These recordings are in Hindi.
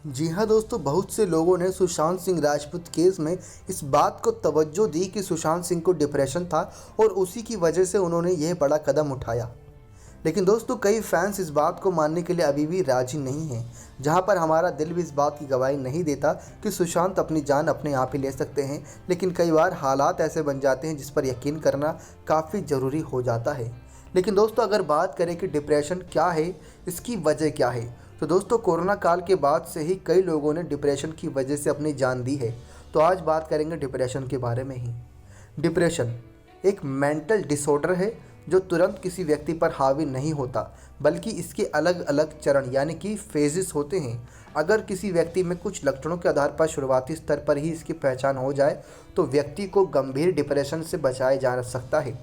जी हाँ दोस्तों, बहुत से लोगों ने सुशांत सिंह राजपूत केस में इस बात को तवज्जो दी कि सुशांत सिंह को डिप्रेशन था और उसी की वजह से उन्होंने यह बड़ा कदम उठाया। लेकिन दोस्तों, कई फैंस इस बात को मानने के लिए अभी भी राजी नहीं हैं। जहां पर हमारा दिल भी इस बात की गवाही नहीं देता कि सुशांत अपनी जान अपने आप ही ले सकते हैं, लेकिन कई बार हालात ऐसे बन जाते हैं जिस पर यकीन करना काफ़ी ज़रूरी हो जाता है। लेकिन दोस्तों, अगर बात करें कि डिप्रेशन क्या है, इसकी वजह क्या है, तो दोस्तों कोरोना काल के बाद से ही कई लोगों ने डिप्रेशन की वजह से अपनी जान दी है। तो आज बात करेंगे डिप्रेशन के बारे में ही। डिप्रेशन एक मेंटल डिसऑर्डर है जो तुरंत किसी व्यक्ति पर हावी नहीं होता, बल्कि इसके अलग अलग चरण यानी कि फेजेस होते हैं। अगर किसी व्यक्ति में कुछ लक्षणों के आधार पर शुरुआती स्तर पर ही इसकी पहचान हो जाए तो व्यक्ति को गंभीर डिप्रेशन से बचाया जा सकता है।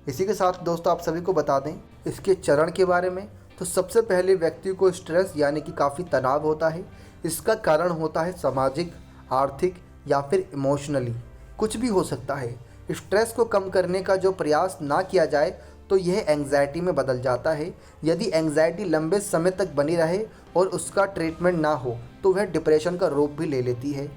इसी के साथ दोस्तों, आप सभी को बता दें इसके चरण के बारे में। तो सबसे पहले व्यक्ति को स्ट्रेस यानी कि काफ़ी तनाव होता है। इसका कारण होता है सामाजिक, आर्थिक या फिर इमोशनली, कुछ भी हो सकता है। स्ट्रेस को कम करने का जो प्रयास ना किया जाए तो यह एंग्जाइटी में बदल जाता है। यदि एंग्जाइटी लंबे समय तक बनी रहे और उसका ट्रीटमेंट ना हो तो वह डिप्रेशन का रूप भी ले लेती है।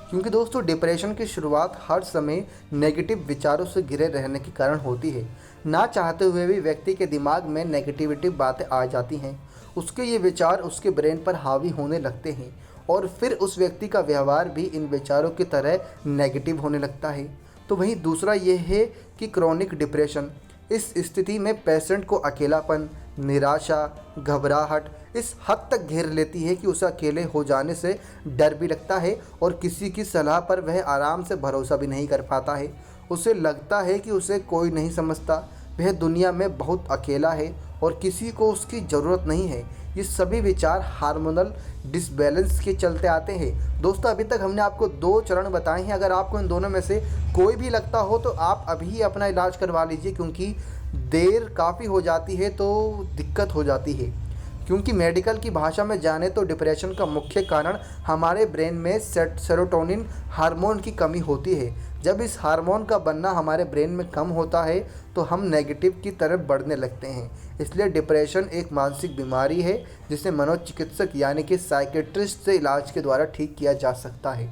क्योंकि दोस्तों, डिप्रेशन की शुरुआत हर समय नेगेटिव विचारों से घिरे रहने के कारण होती है। ना चाहते हुए भी व्यक्ति के दिमाग में नेगेटिविटी बातें आ जाती हैं। उसके ये विचार उसके ब्रेन पर हावी होने लगते हैं और फिर उस व्यक्ति का व्यवहार भी इन विचारों की तरह नेगेटिव होने लगता है। तो वहीं दूसरा ये है कि क्रॉनिक डिप्रेशन, इस स्थिति में पेशेंट को अकेलापन, निराशा, घबराहट इस हद तक घेर लेती है कि उसे अकेले हो जाने से डर भी लगता है और किसी की सलाह पर वह आराम से भरोसा भी नहीं कर पाता है। उसे लगता है कि उसे कोई नहीं समझता, वह दुनिया में बहुत अकेला है और किसी को उसकी ज़रूरत नहीं है। ये सभी विचार हार्मोनल डिसबैलेंस के चलते आते हैं। दोस्तों, अभी तक हमने आपको 2 चरण बताए हैं। अगर आपको इन दोनों में से कोई भी लगता हो तो आप अभी अपना इलाज करवा लीजिए, क्योंकि देर काफ़ी हो जाती है तो दिक्कत हो जाती है। क्योंकि मेडिकल की भाषा में जाने तो डिप्रेशन का मुख्य कारण हमारे ब्रेन में सेरोटोनिन हार्मोन की कमी होती है। जब इस हार्मोन का बनना हमारे ब्रेन में कम होता है तो हम नेगेटिव की तरफ बढ़ने लगते हैं। इसलिए डिप्रेशन एक मानसिक बीमारी है जिसे मनोचिकित्सक यानी कि साइकेट्रिस्ट से इलाज के द्वारा ठीक किया जा सकता है।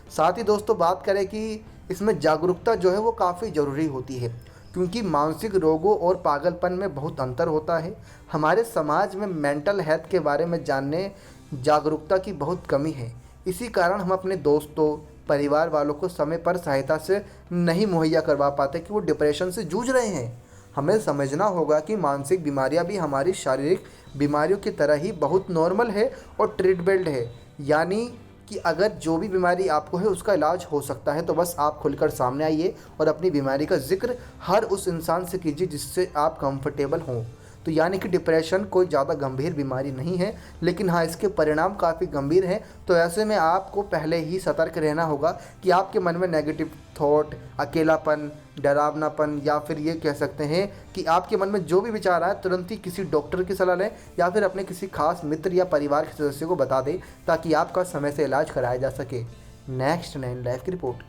साथ ही दोस्तों, बात करें कि इसमें जागरूकता जो है वो काफ़ी ज़रूरी होती है, क्योंकि मानसिक रोगों और पागलपन में बहुत अंतर होता है। हमारे समाज में मेंटल हेल्थ के बारे में जानने जागरूकता की बहुत कमी है। इसी कारण हम अपने दोस्तों, परिवार वालों को समय पर सहायता से नहीं मुहैया करवा पाते कि वो डिप्रेशन से जूझ रहे हैं। हमें समझना होगा कि मानसिक बीमारियां भी हमारी शारीरिक बीमारियों की तरह ही बहुत नॉर्मल है और ट्रीटेबल है। यानी कि अगर जो भी बीमारी आपको है उसका इलाज हो सकता है। तो बस आप खुलकर सामने आइए और अपनी बीमारी का जिक्र हर उस इंसान से कीजिए जिससे आप कंफर्टेबल हों। तो यानी कि डिप्रेशन कोई ज़्यादा गंभीर बीमारी नहीं है, लेकिन हाँ, इसके परिणाम काफ़ी गंभीर हैं। तो ऐसे में आपको पहले ही सतर्क रहना होगा कि आपके मन में नेगेटिव थॉट, अकेलापन, डरावनापन या फिर ये कह सकते हैं कि आपके मन में जो भी विचार आए तुरंत ही किसी डॉक्टर की सलाह लें या फिर अपने किसी खास मित्र या परिवार के सदस्य को बता दें, ताकि आपका समय से इलाज कराया जा सके। नेक्स्ट 9 लाइफ की रिपोर्ट।